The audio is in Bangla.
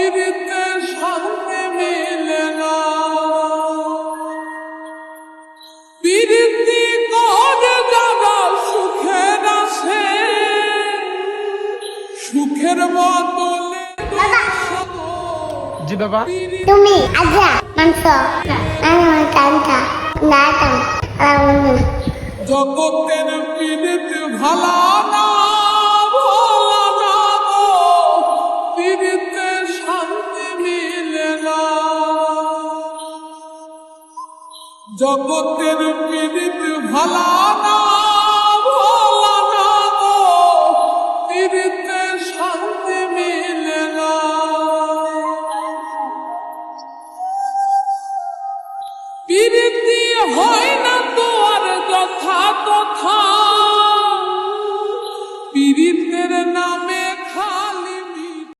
পীড়িতে শান্তি মিলে না। পীড়িতি করে যারা সুখের আছে, সুখের বদলে জি বাবা। তুমি আজা মাংস আমি কান্তা নাটাম আলাউনি জগতের পীড়িত ভালা না ভোলা না গো, পীড়িতে শান্তি মিলে না। জগতের পীড়িত ভালা না ভোলা না গো, পীড়িতে শান্তি মিলে না। পীড়িতি হয় না তো আর যথা তথা